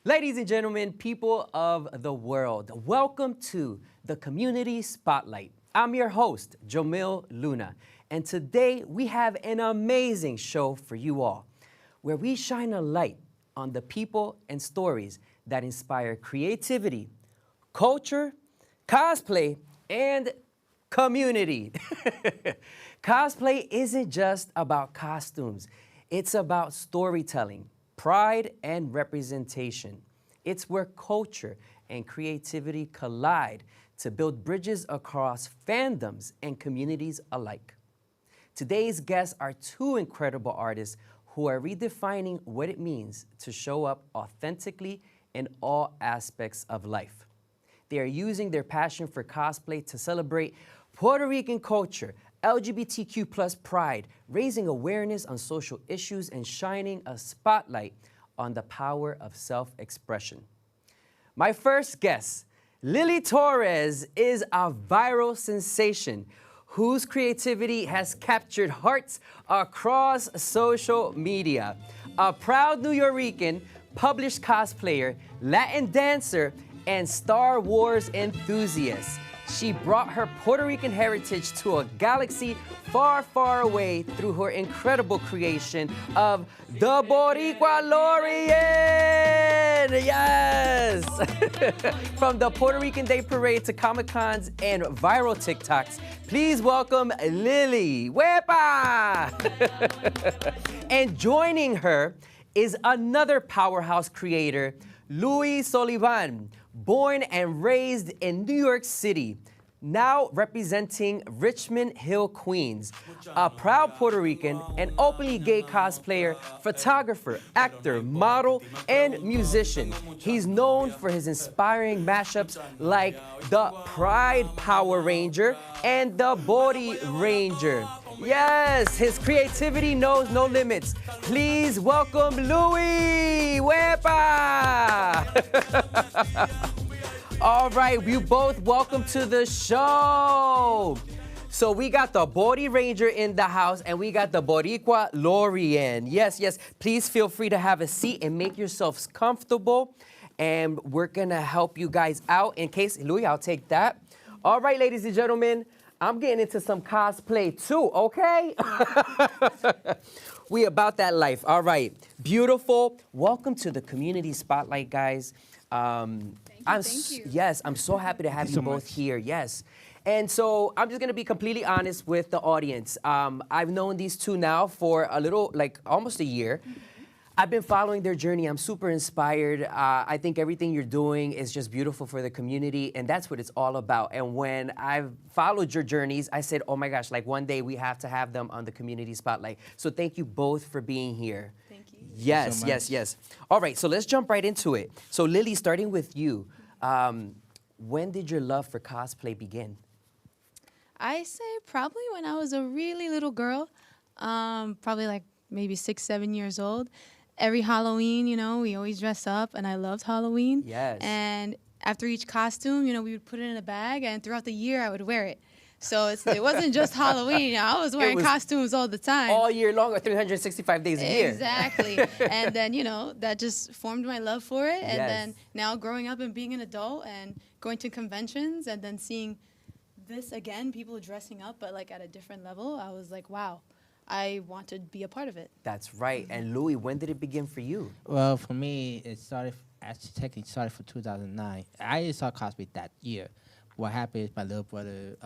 Ladies and gentlemen, people of the world, welcome to the Community Spotlight. I'm your host, Jomil Luna, and today we have an amazing show for you all, where we shine a light on the people and stories that inspire creativity, culture, cosplay, and community. Cosplay isn't just about costumes. It's about storytelling, pride, and representation. It's where culture and creativity collide to build bridges across fandoms and communities alike. Today's guests are two incredible artists who are redefining what it means to show up authentically in all aspects of life. They are using their passion for cosplay to celebrate Puerto Rican culture, LGBTQ plus pride, raising awareness on social issues and shining a spotlight on the power of self-expression. My first guest, Lily Torres, is a viral sensation whose creativity has captured hearts across social media. A proud New Yorican, published cosplayer, Latin dancer, and Star Wars enthusiast. She brought her Puerto Rican heritage to a galaxy far, far away through her incredible creation of the Boricuaverse. Yes! From the Puerto Rican Day Parade to Comic-Cons and viral TikToks, please welcome Lily. Wepa! And joining her is another powerhouse creator, Luis Sullivan, born and raised in New York City, now representing Richmond Hill, Queens, a proud Puerto Rican and openly gay cosplayer, photographer, actor, model, and musician. He's known for his inspiring mashups like the Pride Power Ranger and the Body Ranger. Yes, his creativity knows no limits. Please welcome Louis. Wepa! All right, you both welcome to the show. So we got the Body Ranger in the house and we got the Boricuaverse. Yes, yes, please feel free to have a seat and make yourselves comfortable. And we're gonna help you guys out in case, Louis, I'll take that. All right, ladies and gentlemen, I'm getting into some cosplay too, okay? We about that life. All right, beautiful. Welcome to the Community Spotlight, guys. Thank you. Yes, I'm so happy to have you both here. Yes. And so I'm just going to be completely honest with the audience. I've known these two now for a little, like almost a year. I've been following their journey. I'm super inspired. I think everything you're doing is just beautiful for the community, and that's what it's all about. And when I've followed your journeys, I said, oh my gosh, like one day we have to have them on the Community Spotlight. So thank you both for being here. Thank you. Yes, yes, yes. All right, so let's jump right into it. So Lily, starting with you, when did your love for cosplay begin? I say probably when I was a really little girl, probably like maybe 6, 7 years old. Every Halloween, you know, we always dress up, and I loved Halloween. Yes. And after each costume, you know, we would put it in a bag, and throughout the year, I would wear it. So it wasn't just Halloween. You know, I was wearing costumes all the time. All year long, or 365 days a year. Exactly. And then, you know, that just formed my love for it. And then now growing up and being an adult and going to conventions and then seeing this again, people dressing up, but like at a different level, I was like, wow. I want to be a part of it. That's right. And Louis, when did it begin for you? Well, for me, it started, actually technically started for 2009. I saw cosplay that year. What happened is my little brother,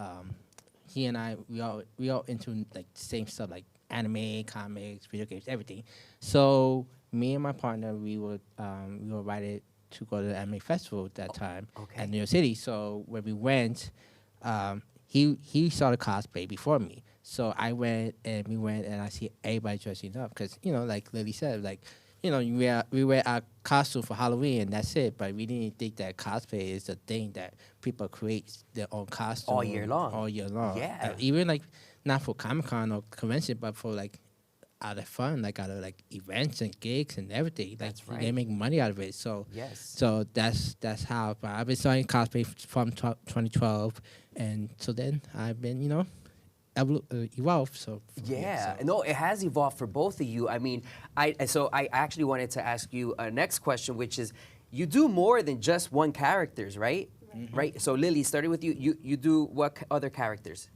he and I, we all into like the same stuff, like anime, comics, video games, everything. So me and my partner, we were invited to go to the anime festival at that time at New York City. So when we went, he saw the cosplay before me. So I went and I see everybody dressing up because, you know, like Lily said, like, you know, we wear our costume for Halloween and that's it. But we didn't think that cosplay is a thing that people create their own costume all year long. All year long. Yeah. Even like not for Comic-Con or convention, but for like out of fun, like out of like events and gigs and everything. Like that's right. They make money out of it. So yes. So that's how. But I've been starting cosplay from 2012, and so then I've been, you know, evolved. So yeah, no, it has evolved for both of you. I mean, I actually wanted to ask you a next question, which is, you do more than just one characters, right? Right. So Lily, starting with you, you do what other characters?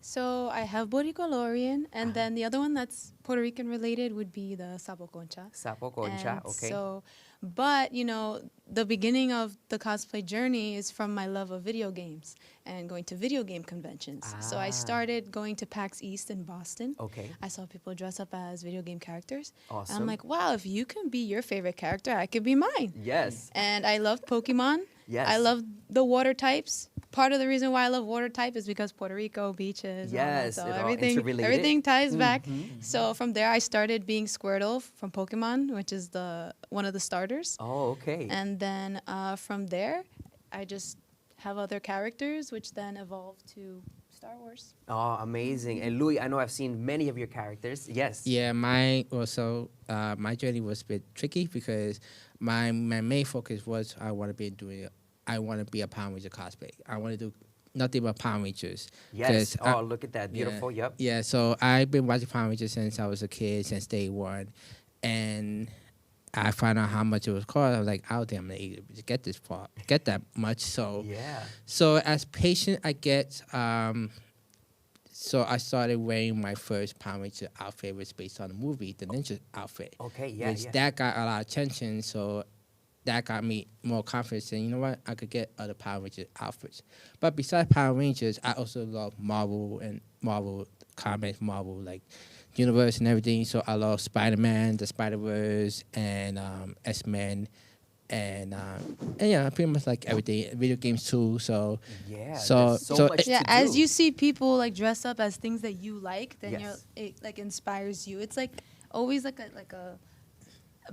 So I have Boricuaverse, and then the other one that's Puerto Rican related would be the Sapo Concha. Sapo Concha, And okay. So, but the beginning of the cosplay journey is from my love of video games and going to video game conventions. So I started going to PAX East in Boston. Okay. I saw people dress up as video game characters. Awesome. And I'm like, wow, if you can be your favorite character, I could be mine. Yes. And I loved Pokemon. Yes. I love the water types. Part of the reason why I love water type is because Puerto Rico, beaches. Yes, So it all everything interrelated. ties back. So from there, I started being Squirtle from Pokemon, which is one of the starters. Oh, okay. And then from there, I just have other characters, which then evolved to Star Wars. Oh, amazing. And Louis, I know I've seen many of your characters. Yes. Yeah, my journey was a bit tricky because my main focus was I want to be a Power Ranger cosplay. I want to do nothing but Power Rangers. Yes. Oh, look at that. Beautiful. Yeah, Yep. Yeah, so I've been watching Power Rangers since I was a kid, since day one. And I found out how much it was cost. I was like, oh, damn, I'm not able to get that much. So, Yeah. so as patient I get, so I started wearing my first Power Ranger outfit, was based on the movie, the Ninja outfit. Okay. Yeah. Which Yeah. that got a lot of attention, so that got me more confidence. And you know what? I could get other Power Ranger outfits. But besides Power Rangers, I also love Marvel and Marvel comics, Marvel like universe and everything. So I love Spider-Man, the Spider-Verse, and X-Men, and yeah, pretty much like everything. Video games too. So Yeah. So- there's so so much Yeah, to as do. you see people like dress up as things that you like, then Yes. it like inspires you. It's like always like a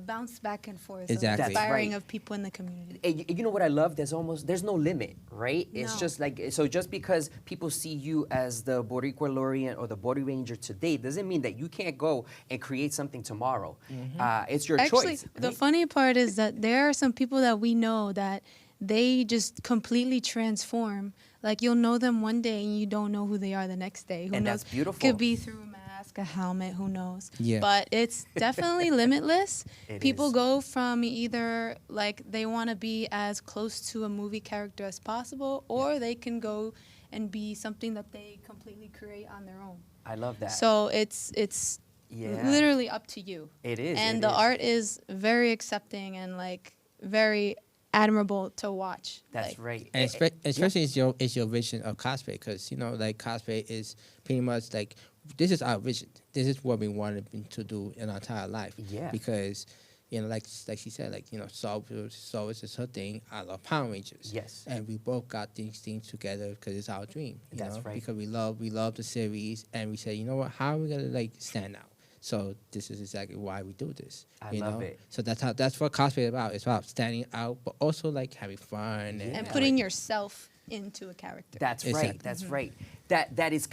bounce back and forth. Exactly. Of That's inspiring right. of people in the community. You know what I love? There's no limit, right? It's No. just like, so just because people see you as the Boricuaverse or the Bori Ranger today doesn't mean that you can't go and create something tomorrow. It's your Actually, choice. the right? funny part is that there are some people that we know that they just completely transform. Like you'll know them one day and you don't know who they are the next day. Who And knows? that's beautiful. Could be through a mask, a helmet, who knows? Yeah. But it's definitely limitless. It People is. go from either like they want to be as close to a movie character as possible, or they can go and be something that they completely create on their own. I love that. So it's Yeah. literally up to you. It is. And it the is. art is very accepting and like very admirable to watch. That's Like, right. And especially it's your vision of cosplay, because like cosplay is pretty much like this is our vision. This is what we wanted to do in our entire life. Yeah. Because like she said, like Star Wars is her thing. I love Power Rangers. Yes. And we both got these things together because it's our dream. You That's know? right. Because we love the series, and we said, you know what? How are we gonna like stand out? So this is exactly why we do this. I you love know? it. So that's what cosplay is about. It's about standing out, but also like having fun Yeah. and like, putting yourself into a character. That's right. Exactly. That's right. That is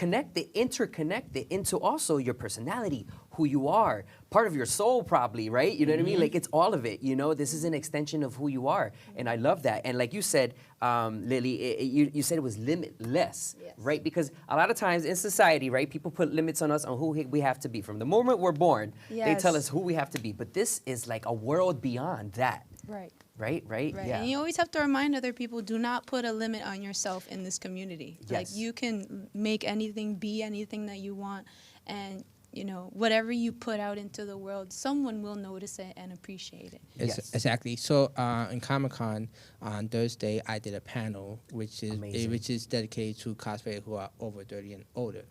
interconnected into also your personality, who you are, part of your soul, probably, right? You know what I mean? Like it's all of it. This is an extension of who you are, and I love that. And like you said, Lily, you said it was limitless, Yes. right? Because a lot of times in society, right, people put limits on us on who we have to be. From the moment we're born, they tell Yes. us who we have to be. But this is like a world beyond that, Right. right? Right. Yeah. And you always have to remind other people, do not put a limit on yourself in this community. Like Yes. you can make anything, be anything that you want, and whatever you put out into the world, someone will notice it and appreciate it. Yes. Exactly. So in Comic-Con on Thursday, I did a panel Amazing. which is dedicated to cosplayers who are over 30 and older.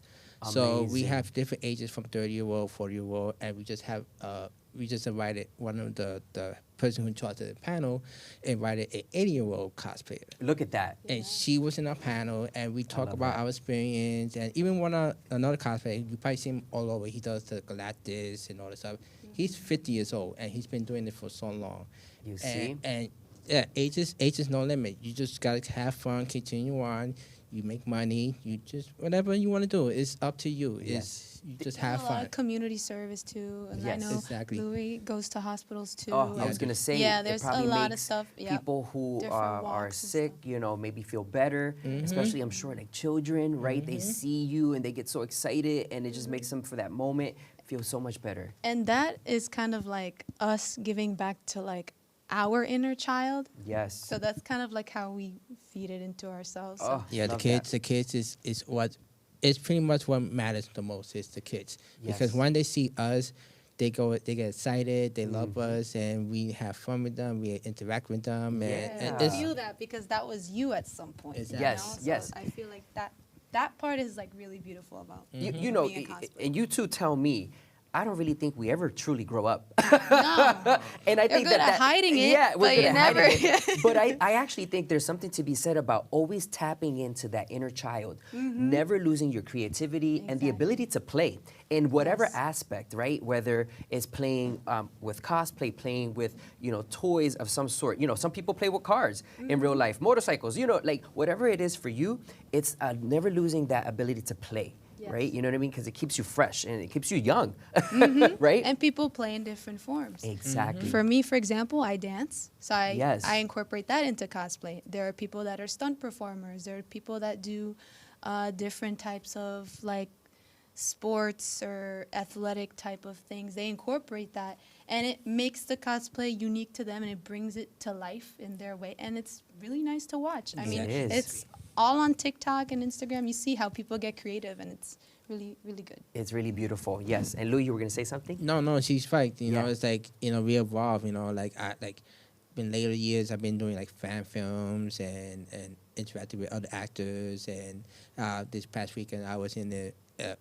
So we Amazing. have different ages from 30-year-old, 40-year-old, and we just invited one of the person who charged the panel, invited an 80-year-old cosplayer. Look at that. And she was in our panel, and we talk love about that. our experience. And even another cosplayer, you probably see him all over. He does the Galactus and all this stuff. He's 50 years old, and he's been doing it for so long. You see? And yeah, age is no limit. You just gotta have fun, continue on. You make money. You just whatever you want to do. It's up to you. Yes. You just There's have a lot fun. of community service too, and Yes. I know Exactly. Louis goes to hospitals too. Oh, I and- was gonna say. Yeah, it there's a probably lot of makes stuff. Yep. People who Different are walks and sick, stuff. maybe feel better. Especially, I'm sure, like children, right? They see you and they get so excited, and it just makes them for that moment feel so much better. And that is kind of like us giving back to like our inner child. Yes. So that's kind of like how we feed it into ourselves. So. Oh, Yeah, love the kids is what, it's pretty much what matters the most is the kids. Because Yes. when they see us, they get excited, they love us, and we have fun with them, we interact with them, Yeah. and I it's, feel that because that was you at some point. Exactly. You Yes, know? So yes. I feel like that part is like really beautiful about You know, being a cosplayer. and you two tell me, I don't really think we ever truly grow up. No. And I You're think good at hiding it, Yeah, we're but good you at never- hiding it. But I actually think there's something to be said about always tapping into that inner child, never losing your creativity and the ability to play in whatever Yes. aspect, right? Whether it's playing with cosplay, playing with toys of some sort. Some people play with cars in real life, motorcycles. Like whatever it is for you, it's never losing that ability to play. Yes. Right? You know what I mean? Because it keeps you fresh and it keeps you young, right? And people play in different forms. Exactly. For me, for example, I dance. So Yes. I incorporate that into cosplay. There are people that are stunt performers. There are people that do different types of like sports or athletic type of things. They incorporate that and it makes the cosplay unique to them and it brings it to life in their way. And it's really nice to watch. I mean, It is. it's all on TikTok and Instagram. You see how people get creative and it's really, really good. It's really beautiful. Yes. And Lou, you were gonna say something? no, she's right. You know, Yeah. it's like, we evolve. Like in later years, I've been doing like fan films and interacting with other actors. And this past weekend, I was in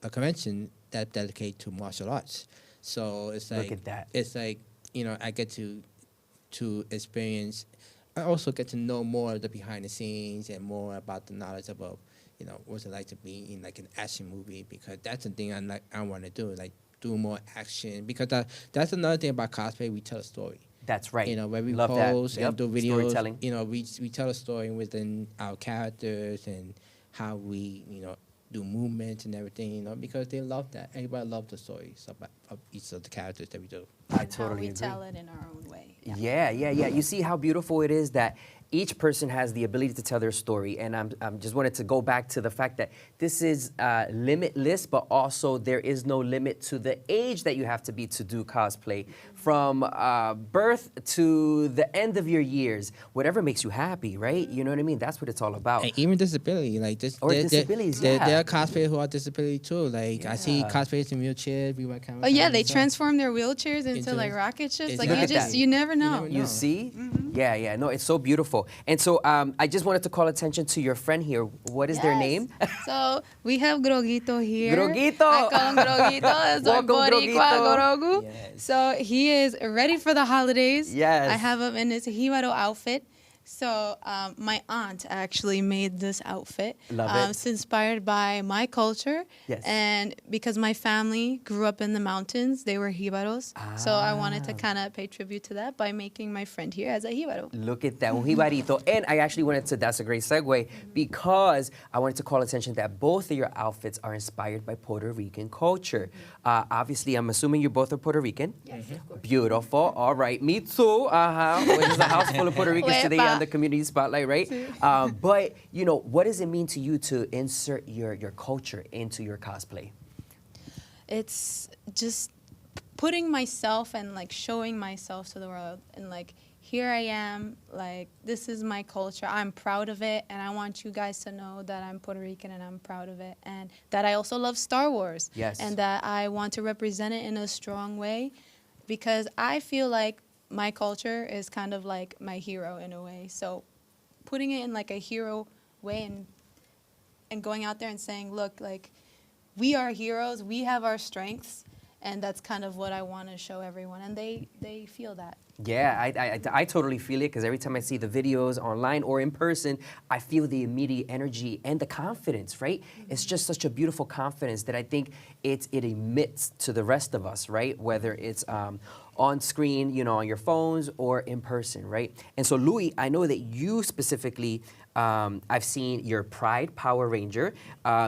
a convention that dedicated to martial arts. So it's like, Look at that. It's like, I get to experience. I also get to know more of the behind the scenes and more about the knowledge about, what's it like to be in like an action movie, because that's the thing I want to do, like do more action, because that's another thing about cosplay. We tell a story. That's right. Where we Love that. pose Yep. and do videos. Storytelling. We tell a story within our characters and how we, do movements and everything, because they love that. Everybody loves the stories of each of the characters that we do. I And totally how we agree. tell it in our own way. Yeah. You see how beautiful it is that each person has the ability to tell their story. And I'm just wanted to go back to the fact that this is limitless, but also there is no limit to the age that you have to be to do cosplay. From birth to the end of your years, whatever makes you happy, right? You know what I mean? That's what it's all about. And even disability, like this, Or disabilities, there yeah. are cosplayers who are disability too. Like I see Yeah. cosplayers in wheelchairs. We went Oh yeah, they transform. transform their wheelchairs into Into- like rocket ships. Like Exactly. you Look at just that. you never know. never know. You see? Yeah. No, it's so beautiful. And so I just wanted to call attention to your friend here. What is their Yes. name? So we have Groguito here. Groguito. I call him Groguito. That's our Welcome, Boricua Groguito. Gorogu. Yes. So he is ready for the holidays. Yes. I have him in his Hibaro outfit. So my aunt actually made this outfit. Love it. It's inspired by my culture. Yes. And because my family grew up in the mountains, they were Hibaros. So I wanted to kind of pay tribute to that by making my friend here as a Hibaro. Look at that, un jibarito. And I actually wanted to, that's a great segue, because I wanted to call attention that both of your outfits are inspired by Puerto Rican culture. Obviously, I'm assuming you both are Puerto Rican. Yes, of course. Beautiful. All right, me too. Which is a house full of Puerto Ricans today Wepa. on the Community Spotlight, right? But, what does it mean to you to insert your culture into your cosplay? It's just putting myself and like showing myself to the world and like here I am, like this is my culture, I'm proud of it, and I want you guys to know that I'm Puerto Rican and I'm proud of it, and that I also love Star Wars. Yes. And that I want to represent it in a strong way, because I feel like my culture is kind of like my hero in a way. So putting it in like a hero way and going out there and saying, look, like we are heroes, we have our strengths, and that's kind of what I want to show everyone, and they feel that. Yeah, I totally feel it, because every time I see the videos online or in person, I feel the immediate energy and the confidence, right? It's just such a beautiful confidence that I think it emits to the rest of us, right? Whether it's on screen, on your phones, or in person, right? And so, Louis, I know that you specifically, I've seen your Pride Power Ranger.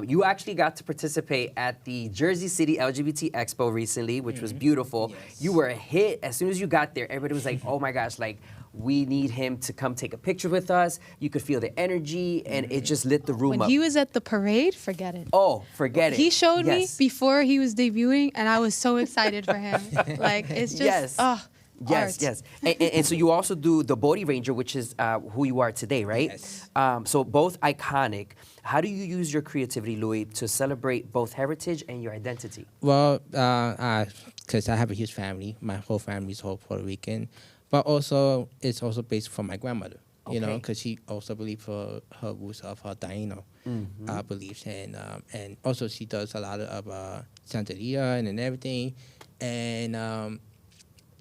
You actually got to participate at the Jersey City LGBT Expo recently, which was beautiful. Yes. You were a hit. As soon as you got there, everybody was like, oh my gosh, like, we need him to come take a picture with us. You could feel the energy, and it just lit the room When up. he was at the parade, forget it. Oh, forget it. He showed me Yes. before he was debuting, and I was so excited for him. Like, it's just, Yes. Yes, yes. And so you also do the Body Ranger, which is who you are today, right? Yes. So both iconic. How do you use your creativity, Louis, to celebrate both heritage and your identity? Well, because I have a huge family. My whole family is whole Puerto Rican. But also, it's also based from my grandmother, you know, because she also believes for her roots of her Taino beliefs. And also she does a lot of Santeria and everything. And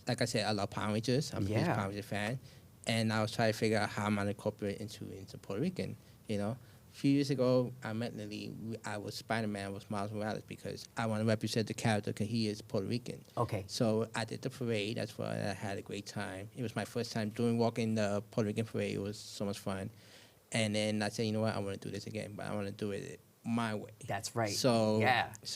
like I said, I love Power Rangers. I'm a huge Power Ranger fan. And I was trying to figure out how I'm going to incorporate into Puerto Rican, you know. A few years ago, I met Lily. I was Spider-Man with Miles Morales because I want to represent the character because he is Puerto Rican. Okay. So I did the parade. That's why I had a great time. It was my first time walking the Puerto Rican parade. It was so much fun. And then I said, you know what, I want to do this again, but I want to do it my way. That's right. So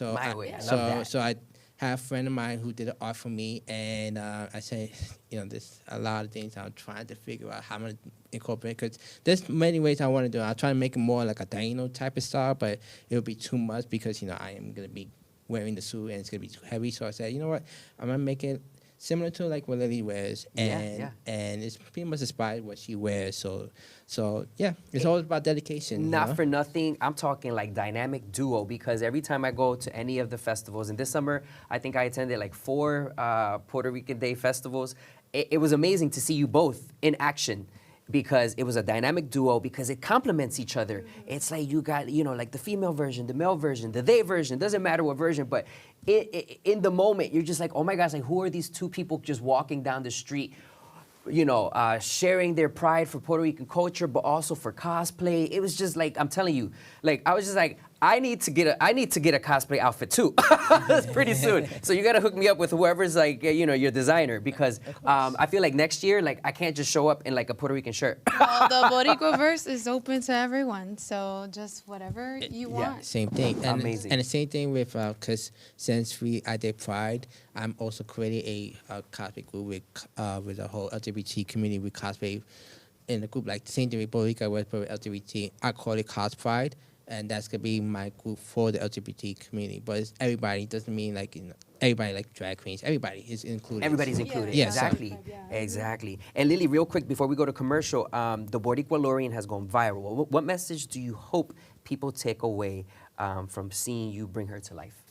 my way. I love that. So I have a friend of mine who did the art for me, and I say, you know, there's a lot of things I'm trying to figure out how I'm going to incorporate, because there's many ways I want to do it. I'll try to make it more like a Taino type of style, but it'll be too much because, you know, I am going to be wearing the suit and it's going to be too heavy. So I said, you know what, I'm going to make it similar to like what Lily wears, and it's pretty much inspired what she wears. So yeah, it's all about dedication. Not for nothing, I'm talking like dynamic duo, because every time I go to any of the festivals, and this summer I think I attended like 4 Puerto Rican Day festivals. It was amazing to see you both in action, because it was a dynamic duo, because it complements each other. It's like you got, you know, like the female version, the male version, the they version, doesn't matter what version, but in the moment, you're just like, oh my gosh, like who are these two people just walking down the street, you know, sharing their pride for Puerto Rican culture, but also for cosplay. It was just like, I'm telling you, like, I was just like, I need to get a cosplay outfit too, pretty soon. So you gotta hook me up with whoever's like, you know, your designer, because I feel like next year, like, I can't just show up in like a Puerto Rican shirt. Well, the Boricuaverse is open to everyone, so just whatever you want. Same thing. And, amazing. And the same thing with, because since I did Pride, I'm also creating a cosplay group with the whole LGBT community with cosplay in the group, like the same thing with Boricuaverse with LGBT. I call it Cospride. And that's gonna be my group for the LGBT community. But it's everybody. It doesn't mean like, you know, everybody like drag queens. Everybody is included. Everybody's included. Yeah, exactly. Exactly. And Lily, real quick before we go to commercial, the Boricuaverse has gone viral. What message do you hope people take away from seeing you bring her to life?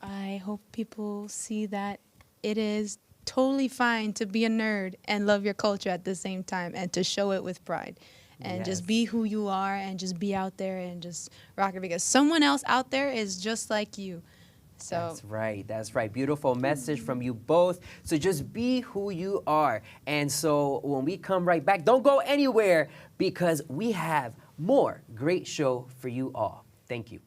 I hope people see that it is totally fine to be a nerd and love your culture at the same time, and to show it with pride. And just be who you are, and just be out there and just rock it, because someone else out there is just like you. So That's right. That's right. Beautiful message from you both. So just be who you are. And so when we come right back, don't go anywhere, because we have more great show for you all. Thank you.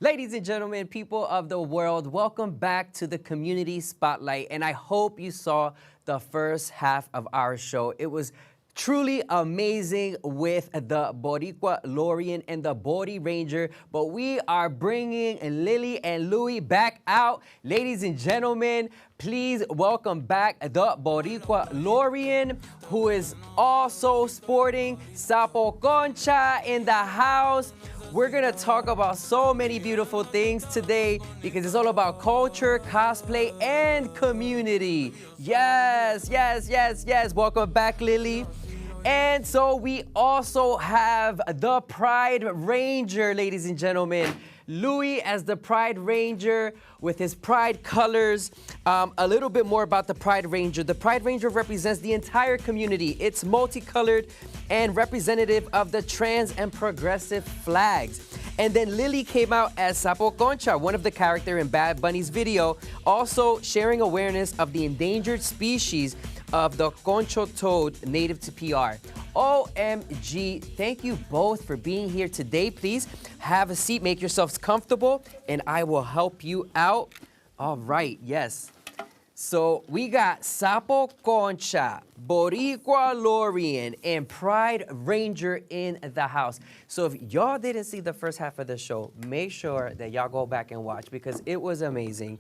Ladies and gentlemen, people of the world, welcome back to the Community Spotlight. And I hope you saw the first half of our show. It was truly amazing with the Boricuaverse and the Body Ranger, but we are bringing Lily and Louis back out. Ladies and gentlemen, please welcome back the Boricuaverse, who is also sporting Sapo Concha in the house. We're gonna talk about so many beautiful things today, because it's all about culture, cosplay, and community. Yes, yes, yes, yes. Welcome back, Lily. And so we also have the Pride Ranger, ladies and gentlemen. Louis as the Pride Ranger with his Pride colors. A little bit more about the Pride Ranger. The Pride Ranger represents the entire community. It's multicolored and representative of the trans and progressive flags. And then Lily came out as Sapo Concha, one of the characters in Bad Bunny's video, also sharing awareness of the endangered species of the concho toad native to PR. OMG, thank you both for being here today. Please have a seat, make yourselves comfortable, and I will help you out. All right, yes. So we got Sapo Concha, Boricuaverse, and Pride Ranger in the house. So if y'all didn't see the first half of the show, make sure that y'all go back and watch because it was amazing.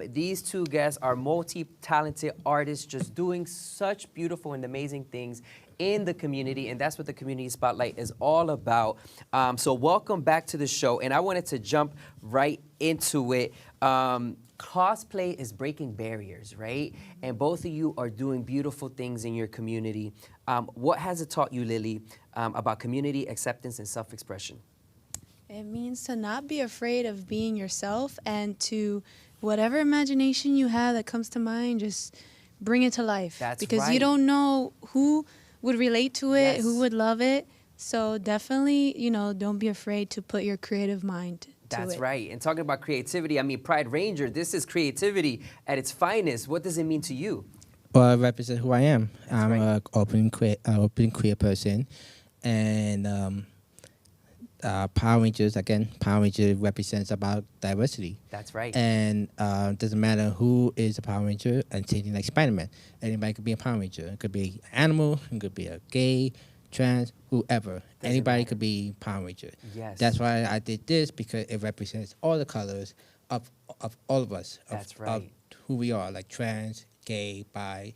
These two guests are multi-talented artists just doing such beautiful and amazing things in the community, and that's what the Community Spotlight is all about. So welcome back to the show, and I wanted to jump right into it. Cosplay is breaking barriers, right? And both of you are doing beautiful things in your community. What has it taught you, Lily, about community acceptance and self-expression? It means to not be afraid of being yourself and to whatever imagination you have that comes to mind, just bring it to life. That's because right. you don't know who would relate to it, Yes. who would love it. So definitely, you know, don't be afraid to put your creative mind to That's it. right. And talking about creativity, I mean, Pride Ranger, this is creativity at its finest. What does it mean to you? Well, I represent who I am. I'm right. an open queer person, and Power Rangers, again, Power Ranger represents about diversity. That's right. And doesn't matter who is a Power Ranger, and same thing like Spider-Man. Anybody could be a Power Ranger. It could be an animal, it could be a gay, trans, whoever. Anybody matter. could be Power Ranger. Yes. That's why I did this, because it represents all the colors of all of us. That's of right. who we are, like trans, gay, bi,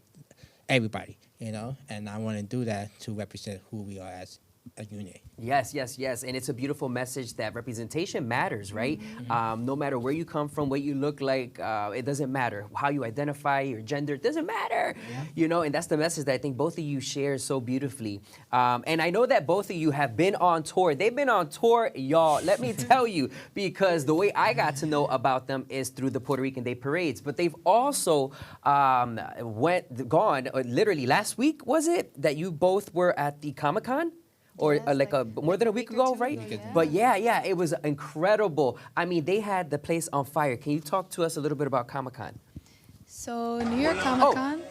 everybody, you know? And I want to do that to represent who we are as a unit. Yes, yes, yes. And it's a beautiful message that representation matters, right? No matter where you come from, what you look like, it doesn't matter. How you identify, your gender, it doesn't matter. Yeah. You know, and that's the message that I think both of you share so beautifully. And I know that both of you have been on tour. They've been on tour, y'all. Let me tell you, because the way I got to know about them is through the Puerto Rican Day parades. But they've also gone, literally last week, was it, that you both were at the Comic-Con? Or Yes, like more than a week or ago, two right? ago, yeah. But yeah, it was incredible. I mean, they had the place on fire. Can you talk to us a little bit about Comic-Con? So New York Comic Con.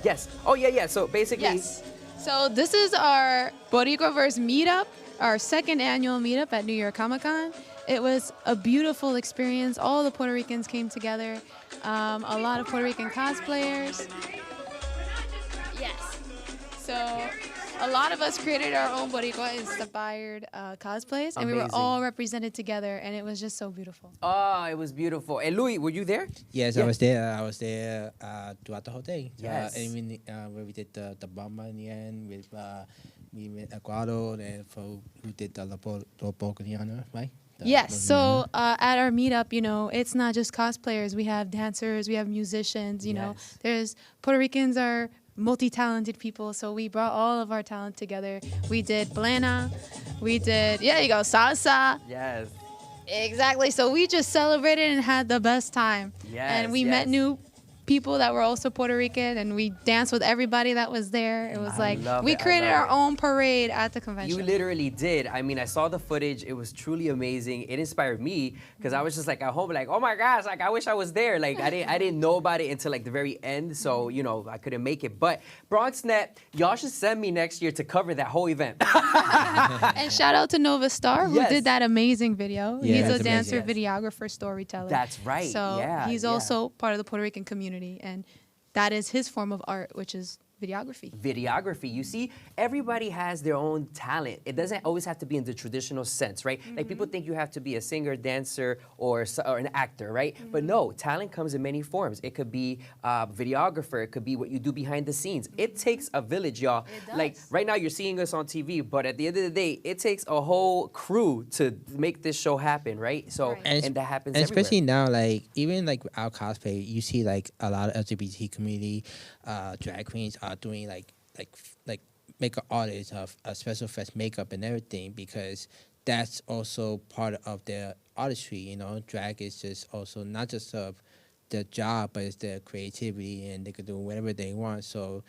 Yes. Oh, yeah. So basically, Yes. So this is our Boricuaverse meetup, our second annual meetup at New York Comic Con. It was a beautiful experience. All the Puerto Ricans came together. A lot of Puerto Rican cosplayers. Yes. So a lot of us created our own Boricua-inspired cosplays, and we were Amazing. all represented together, and it was just so beautiful. oh, it was beautiful. And Louis, were you there? Yes, Yeah. I was there. I was there throughout the whole day. Yes. And even where we did the bomba in the end with me with Aguado, and who did the Lopocaniana, right? The Yes, Louisiana. so at our meetup, you know, it's not just cosplayers. We have dancers, we have musicians, you know. Yes. There's Puerto Ricans are multi-talented people, so we brought all of our talent together. We did Blana, we did, yeah, you go, salsa. Yes. Exactly, so we just celebrated and had the best time. Yes, And we yes. met new people that were also Puerto Rican, and we danced with everybody that was there. It was I like, love we it, I created love our it. own parade at the convention. You literally did. I mean, I saw the footage. It was truly amazing. It inspired me because I was just like at home, like, oh my gosh, like I wish I was there. Like I didn't know about it until like the very end. So, you know, I couldn't make it. But Bronxnet, y'all should send me next year to cover that whole event. And shout out to Nova Star, who Yes. did that amazing video. Yeah, He's a that's dancer, amazing. videographer, storyteller. That's right, So yeah, he's yeah. also part of the Puerto Rican community, and that is his form of art, which is videography. Videography. You see, everybody has their own talent. It doesn't always have to be in the traditional sense, right? Like people think you have to be a singer, dancer, or an actor, right? But no, talent comes in many forms. It could be videographer. It could be what you do behind the scenes. It takes a village, y'all. It Like does. right now, you're seeing us on TV, but at the end of the day, it takes a whole crew to make this show happen, right? So, Right. and that happens And everywhere. especially now, like even like our cosplay, you see like a lot of LGBT community drag queens are doing like makeup artists of special effects makeup and everything, because that's also part of their artistry. You know, drag is just also not just of their job, but it's their creativity, and they could do whatever they want. So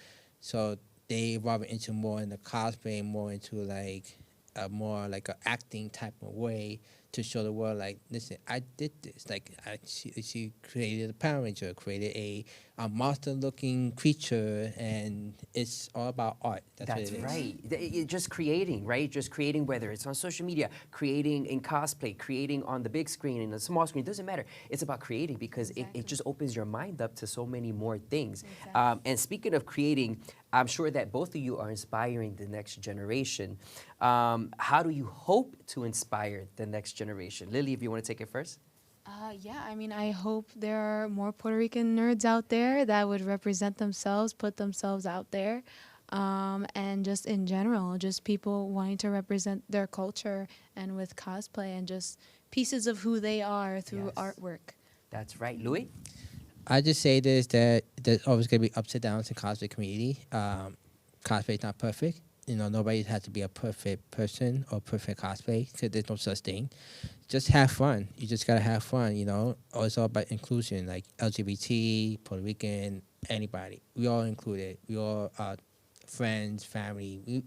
they evolve into more in the cosplay, more into like a more like a acting type of way to show the world, like, listen, I did this. Like, she created a Power Ranger, created a monster-looking creature, and it's all about art. That's what it is. Right. Just creating, right? Just creating, whether it's on social media, creating in cosplay, creating on the big screen, in the small screen, doesn't matter. It's about creating because it just opens your mind up to so many more things. And speaking of creating, I'm sure that both of you are inspiring the next generation. How do you hope to inspire the next generation? Lily, if you want to take it first. Yeah, I mean, I hope there are more Puerto Rican nerds out there that would represent themselves, put themselves out there, and just in general, just people wanting to represent their culture and with cosplay and just pieces of who they are through artwork. That's right. Louis? I just say this, that there's always going to be ups and downs in cosplay community. Cosplay is not perfect. You know, nobody has to be a perfect person or perfect cosplay because there's no such thing. Just have fun. You just got to have fun, you know. It's all about inclusion, like LGBT, Puerto Rican, anybody. We all included. We all friends, family.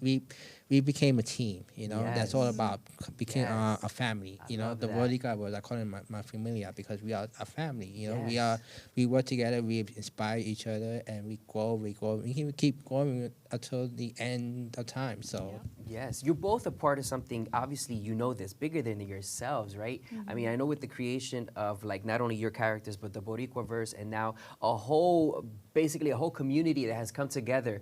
We became a team, you know. That's all about became a family, you know. The Boricuaverse, I call it my familia because we are a family, you know. We work together, we inspire each other, and we grow. We can keep going until the end of time. So yes, you're both a part of something. Obviously, you know this bigger than yourselves, right? I mean, I know with the creation of like not only your characters but the Boricuaverse, and now basically a whole community that has come together.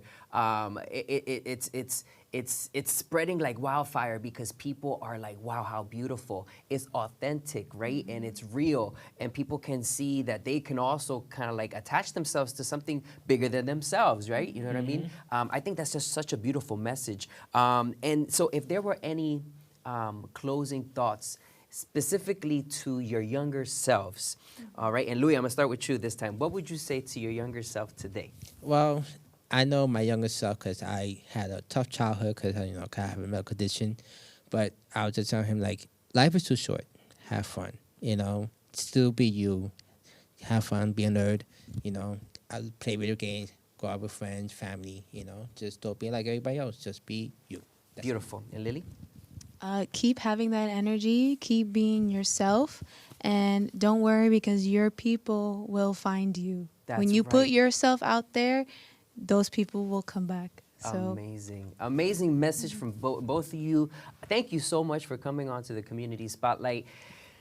It's spreading like wildfire because people are like, wow, how beautiful. It's authentic, right? And it's real. And people can see that they can also kind of like attach themselves to something bigger than themselves, right? You know what I mean? I think that's just such a beautiful message. And so if there were any closing thoughts specifically to your younger selves, all right? And Louis, I'm gonna start with you this time. What would you say to your younger self today? Well, I know my younger self because I had a tough childhood because I have a medical condition. But I was just telling him, like, life is too short. Have fun, you know. Still be you. Have fun, be a nerd, you know. I play video games, go out with friends, family, you know. Just don't be like everybody else. Just be you. That's Beautiful. And Lily? Keep having that energy, keep being yourself, and don't worry because your people will find you. When you put yourself out there, those people will come back. So amazing. Amazing message from both of you. Thank you so much for coming on to the Community Spotlight.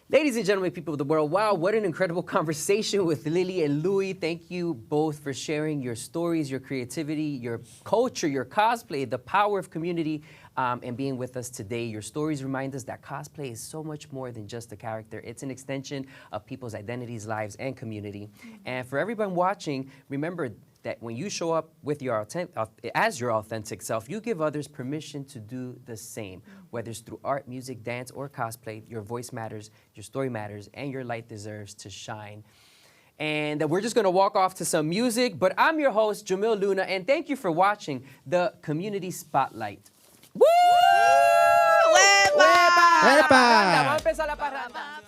Ladies and gentlemen, people of the world, wow, what an incredible conversation with Lily and Louis. Thank you both for sharing your stories, your creativity, your culture, your cosplay, the power of community, and being with us today. Your stories remind us that cosplay is so much more than just a character. It's an extension of people's identities, lives, and community. And for everyone watching, remember that when you show up with as your authentic self, you give others permission to do the same. Whether it's through art, music, dance, or cosplay, your voice matters, your story matters, and your light deserves to shine. And we're just gonna walk off to some music, but I'm your host, Jomil Luna, and thank you for watching the Community Spotlight. Woo! ¡Huepa! ¡Huepa! Vamos a empezar la parranda.